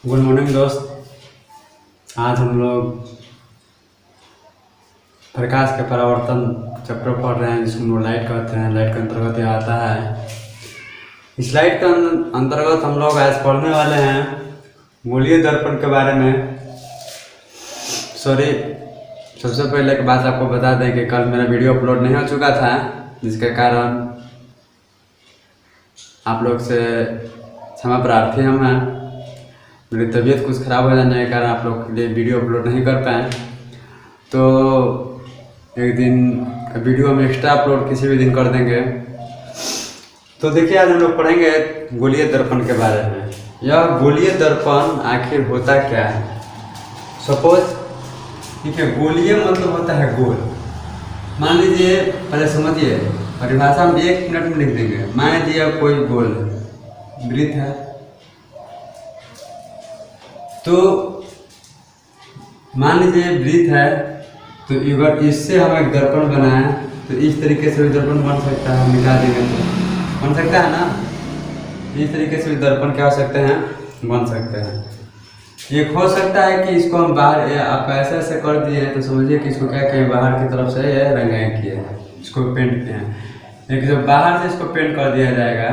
Good morning दोस्त। आज हम लोग प्रकाश के परावर्तन चैप्टर पढ़ रहे हैं, जिसको हम लोग लाइट कहते हैं। लाइट के अंतर्गत यह आता है। इस लाइट के अंतर्गत हम लोग आज पढ़ने वाले हैं गोलीय दर्पण के बारे में। सबसे पहले एक बात आपको बता दें कि कल मेरा वीडियो अपलोड नहीं हो चुका था, जिसके कारण आप लोग से क्षमा प्रार्थी हम हैं। मेरी तबीयत कुछ ख़राब हो जाने के कारण आप लोग के लिए वीडियो अपलोड नहीं कर पाए, तो एक दिन वीडियो हम एक्स्ट्रा अपलोड किसी भी दिन कर देंगे। तो देखिए, आज हम लोग पढ़ेंगे गोलीय दर्पण के बारे में। यह गोलीय दर्पण आखिर होता क्या है। सपोज ठीक है, गोलीय मतलब होता है गोल। मान लीजिए, पहले समझिए परिभाषा हम 1 मिनट में लिख देंगे। मान लीजिए कोई गोल वृत्त है, तो मान लीजिए वृत्त है, तो अगर इससे हम एक दर्पण बनाएं तो इस तरीके से भी दर्पण बन सकता है। मिटा देंगे तो बन सकता है ना। इस तरीके से भी दर्पण क्या हो सकते हैं, बन सकते हैं। एक हो सकता है कि इसको हम बाहर आप ऐसे ऐसे कर दिए हैं, तो समझिए कि इसको क्या कहें, बाहर की तरफ से ये रंगाई किए हैं, इसको पेंट किए हैं। लेकिन जब बाहर से इसको पेंट कर दिया जाएगा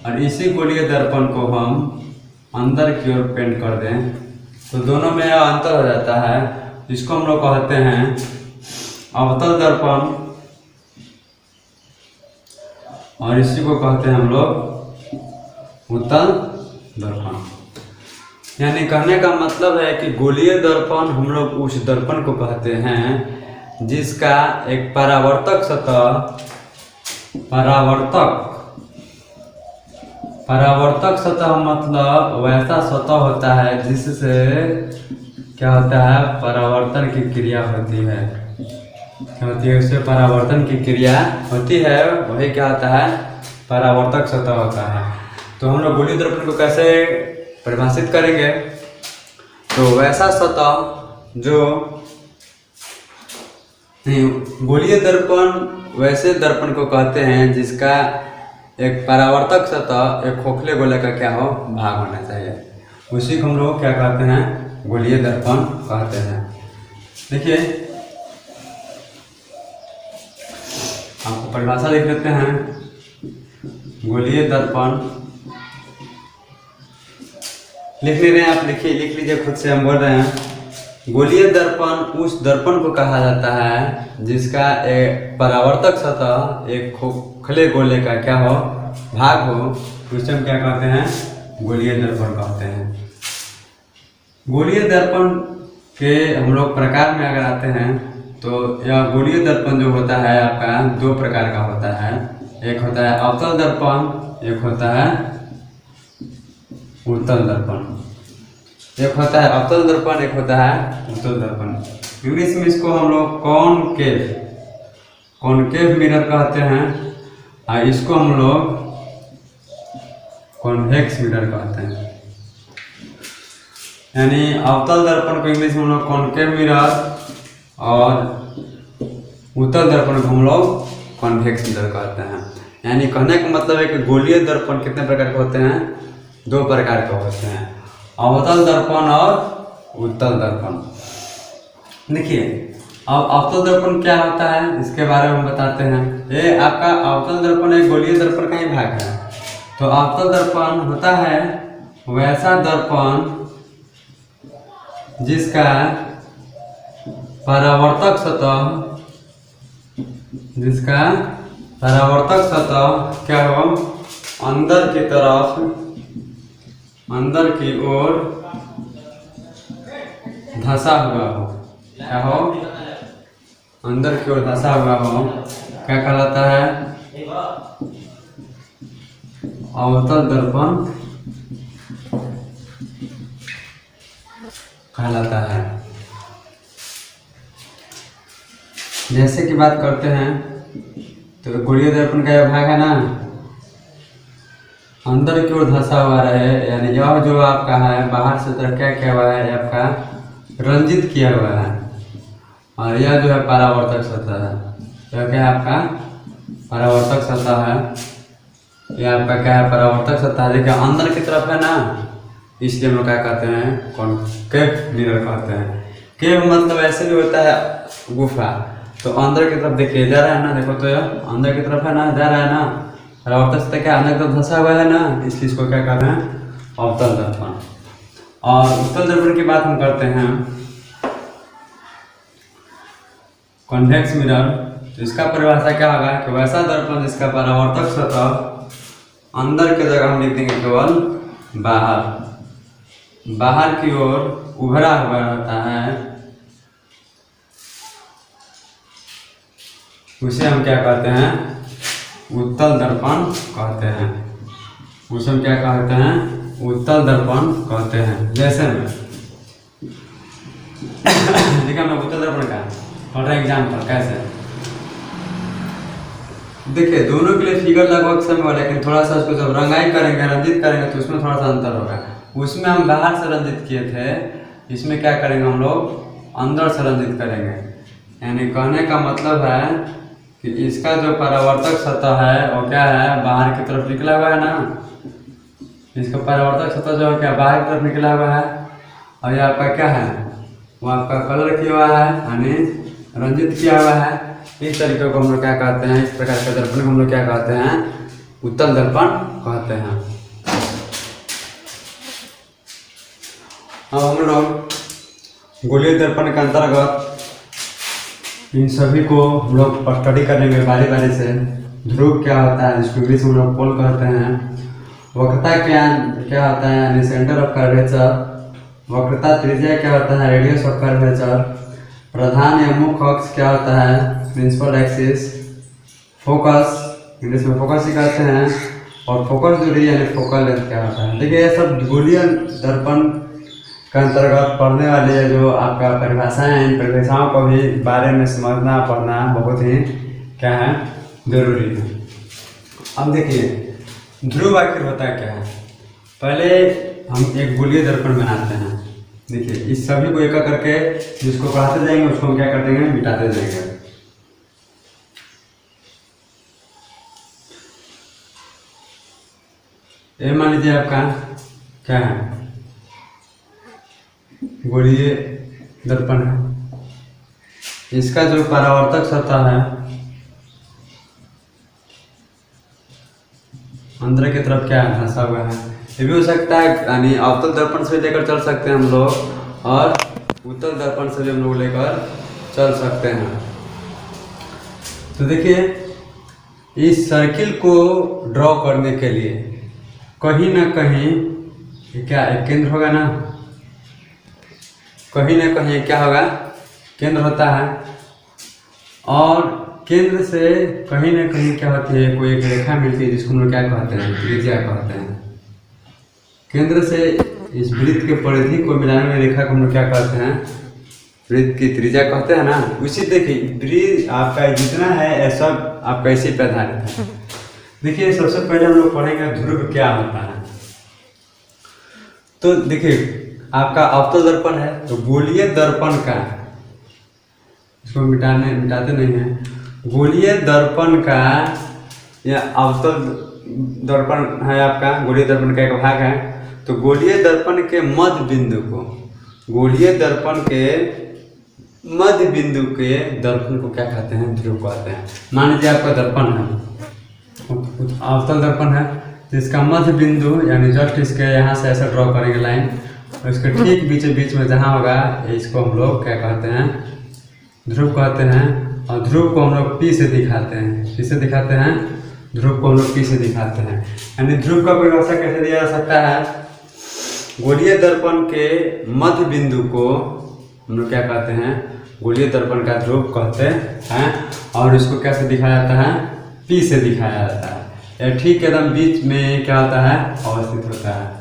और इसी गोलीय दर्पण को हम अंदर की ओर पेंट कर दें, तो दोनों में अंतर हो जाता है। इसको हम लोग कहते हैं अवतल दर्पण, और इसी को कहते हैं हम लोग उत्तल दर्पण। यानी कहने का मतलब है कि गोलीय दर्पण हम लोग उस दर्पण को कहते हैं जिसका एक परावर्तक सतह, परावर्तक सतह मतलब वैसा सतह होता है जिससे क्या होता है, परावर्तन की क्रिया होती है। क्या होती है, उससे परावर्तन की क्रिया होती है, वही क्या होता है, परावर्तक सतह होता है। तो हम लोग गोलीय दर्पण को कैसे परिभाषित करेंगे, तो वैसा सतह जो गोलीय दर्पण वैसे दर्पण को कहते हैं जिसका एक परावर्तक सतह एक खोखले गोले का क्या हो, भाग होना चाहिए। उसी को हम लोग क्या कहते हैं, गोलीय दर्पण कहते हैं। देखिए, आपको परिभाषा लिख लेते हैं। गोलीय दर्पण लिख ले रहे हैं आप, लिख लीजिए खुद से, हम बोल रहे हैं। गोलीय दर्पण उस दर्पण को कहा जाता है जिसका एक परावर्तक सतह एक खोखले गोले का क्या हो, भाग हो, उसे हम क्या कहते हैं, गोलीय दर्पण कहते हैं। गोलीय दर्पण के हम लोग प्रकार में अगर आते हैं, तो यह गोलीय दर्पण जो होता है आपका 2 प्रकार का होता है। एक होता है अवतल दर्पण, एक होता है उत्तल दर्पण। एक होता है अवतल दर्पण, एक होता है उत्तल दर्पण। इंग्लिश में इसको हम लोग कॉनकेव मिरर कहते हैं, और इसको हम लोग कॉन्वेक्स मिरर कहते हैं। यानी अवतल दर्पण को इंग्लिश में हम लोग कॉनकेव मिरर और उत्तल दर्पण को हम लोग कॉन्वेक्स मिरर कहते हैं। यानी कहने का मतलब है कि गोलीय दर्पण कितने प्रकार के होते हैं, 2 प्रकार के होते हैं, अवतल दर्पण और उत्तल दर्पण। देखिए, अब अवतल दर्पण क्या होता है इसके बारे में हम बताते हैं। ये आपका अवतल दर्पण एक गोलीय दर्पण का ही भाग है। तो अवतल दर्पण होता है वैसा दर्पण जिसका परावर्तक सतह क्या हो, अंदर की तरफ, अंदर की ओर धंसा हुआ हो। क्या हो, अंदर की ओर धंसा हुआ हो, क्या कहलाता है, अवतल दर्पण कहलाता है। जैसे कि बात करते हैं, तो गोलीय दर्पण का यह भाग है ना, अंदर की ओर धंसा हुआ रहे, यानी यह जो आपका है बाहर से तरफ क्या किया हुआ है, आपका रंजित किया हुआ है, और यह जो है परावर्तक सतह है। यह क्या है, आपका परावर्तक सतह है। ये आपका क्या है, परावर्तक सतह। देखिए अंदर की तरफ है ना, इसलिए हम लोग क्या कहते हैं, कॉन्केव मिरर कहते हैं। केव मतलब ऐसे भी होता है गुफा, तो अंदर की तरफ देखिए जा रहा है ना, देखो तो अंदर की तरफ है ना, जा रहा है ना, और सतह क्या अंदर की तरफ धंसा हुआ है ना, इसलिए इसको क्या कहते हैं, अवतल दर्पण। और उत्तल दर्पण की बात हम करते हैं, कॉन्वेक्स मिरर। तो इसका परिभाषा क्या होगा कि वैसा दर्पण जिसका परावर्तक सतह अंदर की जगह हम लिख देंगे केवल बाहर की ओर उभरा हुआ रहता है, उसे हम क्या कहते हैं, उत्तल दर्पण कहते हैं। उसे हम क्या कहते हैं, उत्तल दर्पण कहते हैं। जैसे में देखिए हम लोग उत्तल दर्पण का फॉर एग्जाम्पल कैसे, देखिए दोनों के लिए फिगर लगभग सेम होगा, लेकिन थोड़ा सा उसको जब रंगाई करेंगे, रंजित करेंगे, तो उसमें थोड़ा सा अंतर होगा। उसमें हम बाहर से रंजित किए थे, इसमें क्या करेंगे हम लोग अंदर से रंजित करेंगे। यानी कहने का मतलब है कि इसका जो परावर्तक सतह है वो क्या है, बाहर की तरफ निकला हुआ है ना, इसका परावर्तक सतह जो है क्या बाहर की तरफ निकला हुआ है, और ये आपका क्या है, वो आपका कलर किया हुआ है, यानी रंजित किया हुआ है। इस तरीके को हम लोग क्या कहते हैं, इस प्रकार के दर्पण को हम लोग क्या कहते हैं, उत्तल दर्पण कहते हैं। अब हम लोग गोलीय दर्पण के अंतर्गत इन सभी को हम लोग स्टडी करेंगे बारी बारी से। ध्रुव क्या होता है, जिसको इंग्लिश में लोग पोल कहते हैं। वक्रता क्या होता है, यानी सेंटर ऑफ कर्वेचर। वक्रता त्रिज्या क्या होता है, रेडियस ऑफ कर्वेचर। प्रधान या मुख्य अक्ष क्या होता है, प्रिंसिपल एक्सिस। फोकस इंग्लिश में फोकस ही कहते हैं, और फोकस दूरी यानी फोकल लेंथ क्या होता है। देखिए ये सब गोलीय दर्पण के अंतर्गत पढ़ने वाली है जो आपका परिभाषाएं हैं, इन परिभाषाओं को भी बारे में समझना पढ़ना बहुत ही क्या है, जरूरी है। अब देखिए ध्रुव आखिर होता क्या है, पहले हम एक गोलीय दर्पण बनाते हैं। देखिए इस सभी को एक एक करके जिसको पढ़ाते जाएंगे उसको हम क्या कर देंगे, मिटाते जाएंगे। ये मान लीजिए आपका क्या है, गोलीय दर्पण है। इसका जो परावर्तक सतह है अंदर की तरफ क्या है, धंसा हुआ है। ये भी हो सकता है, यानी अवतल दर्पण से लेकर चल सकते हैं हम लोग, और उत्तल दर्पण से भी हम लोग लेकर चल सकते हैं। तो देखिए इस सर्किल को ड्रॉ करने के लिए कहीं ना कहीं क्या एक केंद्र होगा ना, कहीं ना कहीं क्या होगा, केंद्र होता है, और केंद्र से कहीं ना कहीं क्या होती है, कोई एक रेखा मिलती है जिसको हम लोग क्या कहते हैं, त्रिज्या कहते हैं। केंद्र से इस वृत्त के परिधि को मिलाने वाली रेखा को हम लोग क्या कहते हैं, वृत्त की त्रिज्या कहते हैं ना। उसी देखिए वृत्त आपका जितना है ये सब आपका इसी पे आधारित है। देखिए सबसे पहले हम लोग पढ़ेंगे ध्रुव क्या होता है। तो देखिए आपका अवतल दर्पण है, तो गोलीय दर्पण का, इसको मिटाते नहीं है, गोलीय दर्पण का या अवतल दर्पण है आपका, गोलीय दर्पण का एक भाग है। तो गोलीय दर्पण के मध्य बिंदु को, गोलीय दर्पण के मध्य बिंदु के दर्पण को क्या कहते हैं, ध्रुव कहते हैं। मान लीजिए आपका दर्पण है, अवतल दर्पण है, जिसका मध्य बिंदु यानी जस्ट इसके यहाँ से ऐसा ड्रॉ करेंगे लाइन, और इसके ठीक बीच में जहाँ होगा इसको हम लोग क्या कहते हैं, ध्रुव कहते हैं। और ध्रुव को हम लोग P से दिखाते हैं, किससे दिखाते हैं, ध्रुव को हम लोग P से दिखाते हैं। यानी ध्रुव का परिभाषा कैसे दिया जा सकता है, गोलीय दर्पण के मध्य बिंदु को हम लोग क्या कहते हैं, गोलीय दर्पण का ध्रुव कहते हैं। और इसको कैसे दिखाया जाता है, P से दिखाया जाता है। ठीक एकदम बीच में क्या होता है, अवस्थित होता है।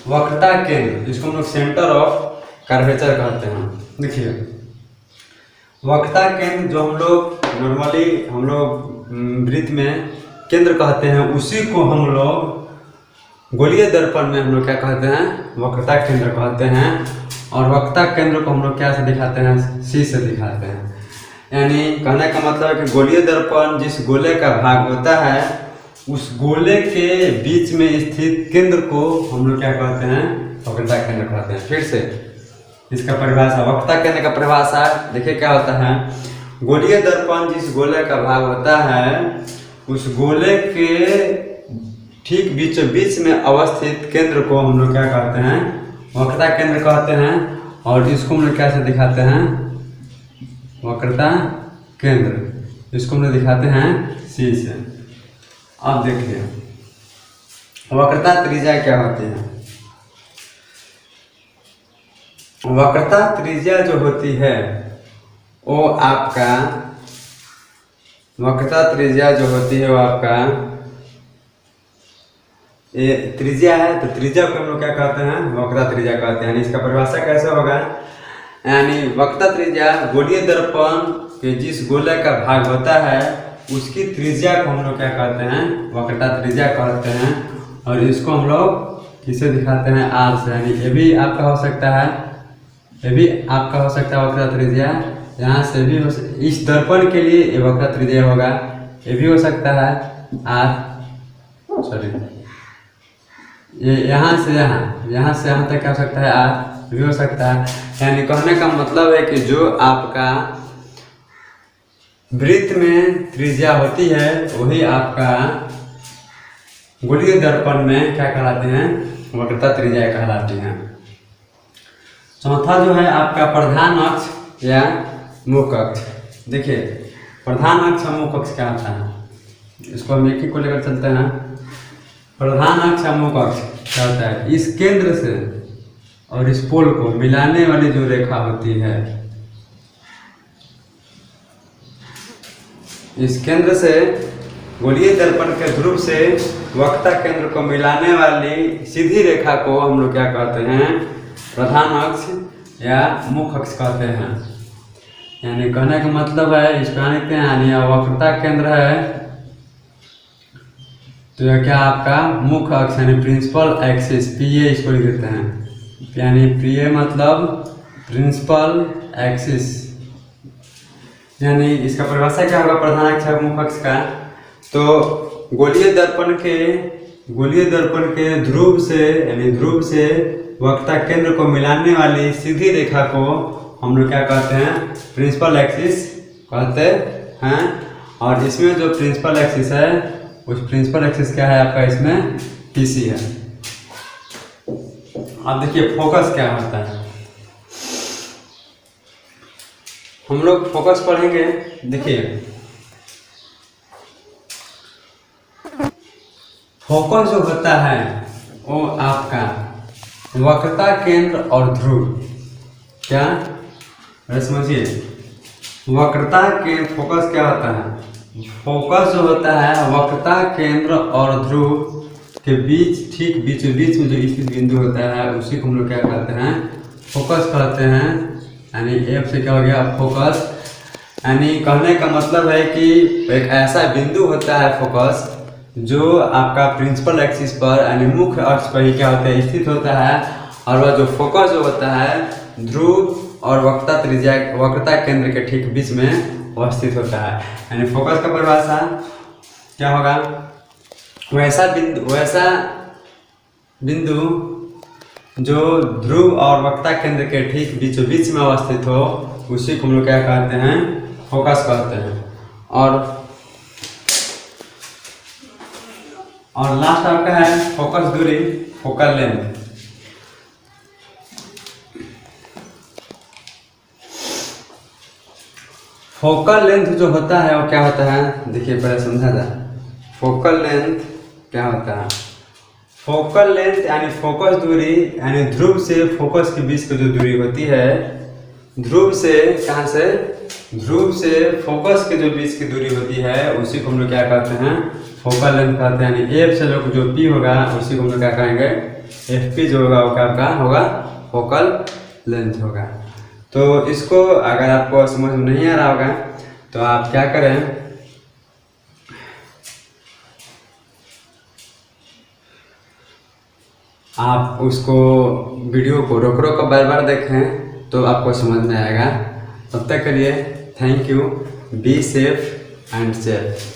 वक्रता केंद्र जिसको हम लोग सेंटर ऑफ कर्वेचर कहते हैं। देखिए वक्रता केंद्र जो हम लोग नॉर्मली हम लोग वृत्त में केंद्र कहते हैं, उसी को हम लोग गोलीय दर्पण में हम लोग क्या कहते हैं, वक्रता केंद्र कहते हैं। और वक्रता केंद्र को हम लोग क्या से दिखाते हैं, C से दिखाते हैं। यानी कहने का मतलब है कि गोलीय दर्पण जिस गोले का भाग होता है उस गोले के बीच में स्थित केंद्र को हम लोग क्या कहते हैं, वक्रता केंद्र कहते हैं। फिर से इसका परिभाषा, वक्रता केंद्र का परिभाषा देखिए क्या होता है। गोलीय दर्पण जिस गोले का भाग होता है उस गोले के ठीक बीचों बीच में अवस्थित केंद्र को हम लोग क्या कहते हैं, वक्रता केंद्र कहते हैं। और इसको हम लोग कैसे दिखाते हैं, वक्रता केंद्र, इसको हम लोग दिखाते हैं C से। अब देखिए वक्रता त्रिज्या क्या होती है। वक्रता त्रिज्या जो होती है वो आपका, वक्रता त्रिज्या जो होती है वो आपका ये त्रिज्या है, तो त्रिज्या को हम लोग क्या कहते हैं, वक्रता त्रिज्या कहते हैं। यानी इसका परिभाषा कैसे होगा, यानी वक्रता त्रिज्या गोलीय दर्पण के जिस गोले का भाग होता है उसकी त्रिज्या को हम लोग क्या कहते हैं, वक्रता त्रिज्या कहते हैं। और इसको हम लोग किसे दिखाते हैं, R से। यानी ये भी आपका हो सकता है, ये भी आपका हो सकता है वक्रता त्रिज्या, यहाँ से भी हो, इस दर्पण के लिए ये वक्रता त्रिज्या होगा। ये भी हो सकता है R, सॉरी ये यहाँ से यहाँ तक क्या हो सकता है R भी हो सकता है। यानी कहने का मतलब है कि जो आपका वृत्त में त्रिज्या होती है वही आपका गोलीय दर्पण में क्या कहलाते हैं, वक्रता त्रिज्या कहलाती हैं। चौथा जो है आपका प्रधान अक्ष या मुख्य अक्ष। देखिए प्रधान अक्ष और मुख्य अक्ष क्या होता है, इसको हम एक ही को लेकर चलते हैं। प्रधान अक्ष और मुख्य अक्ष क्या होता है, इस केंद्र से और इस पोल को मिलाने वाली जो रेखा होती है, इस केंद्र से गोलीय दर्पण के ध्रुव से वक्रता केंद्र को मिलाने वाली सीधी रेखा को हम लोग क्या कहते हैं, प्रधान अक्ष या मुख्य अक्ष कहते हैं। यानी कहने का मतलब है, इसको लिखते हैं यानी वक्रता केंद्र है तो यह क्या आपका मुख्य अक्ष यानी प्रिंसिपल एक्सिस PA इसको लिख देते हैं। यानी PA मतलब प्रिंसिपल एक्सिस। यानी इसका परिभाषा क्या होगा प्रधान अक्ष और मुख्य अक्ष का, तो गोलीय दर्पण के ध्रुव से यानी ध्रुव से वक्रता केंद्र को मिलाने वाली सीधी रेखा को हम लोग क्या कहते हैं, प्रिंसिपल एक्सिस कहते हैं। और इसमें जो प्रिंसिपल एक्सिस है उस प्रिंसिपल एक्सिस क्या है आपका, इसमें PC है। अब देखिए फोकस क्या होता है, हम लोग फोकस पढ़ेंगे। देखिए फोकस जो होता है वो आपका वक्रता केंद्र और ध्रुव, क्या समझिए, वक्रता के फोकस क्या होता है, फोकस जो होता है वक्रता केंद्र और ध्रुव के बीच ठीक बीचों बीच में जो स्थित बिंदु होता है उसी को हम लोग क्या कहते हैं, फोकस कहते हैं। यानी F से क्या हो गया, फोकस। यानी कहने का मतलब है कि एक ऐसा बिंदु होता है फोकस जो आपका प्रिंसिपल एक्सिस पर यानी मुख्य अक्ष पर ही क्या होता है, स्थित होता है। और वह जो फोकस जो होता है ध्रुव और वक्रता केंद्र के ठीक बीच में अवस्थित होता है। यानी फोकस का परिभाषा क्या होगा, वैसा बिंदु जो ध्रुव और वक्रता केंद्र के ठीक बीचों बीच में अवस्थित हो उसी को हम लोग क्या कहते हैं, फोकस कहते हैं। और लास्ट आपका है फोकस दूरी, फोकल लेंथ। फोकल लेंथ जो होता है वो क्या होता है, देखिए पहले समझा जाए। फोकल लेंथ क्या होता है, फोकल लेंथ यानी फोकस दूरी, यानी ध्रुव से फोकस के बीच की जो दूरी होती है, ध्रुव से कहाँ से, ध्रुव से फोकस के जो बीच की दूरी होती है उसी को हम लोग क्या कहते हैं, फोकल लेंथ कहते हैं। यानी F से लोग जो P होगा उसी को हम लोग क्या कहेंगे, FP जो होगा वो क्या होगा, फोकल लेंथ होगा। तो इसको अगर आपको समझ में नहीं आ रहा होगा तो आप क्या करें, आप उसको वीडियो को रोक कर बार बार देखें तो आपको समझ में आएगा। तब तक के लिए thank you, be safe and safe.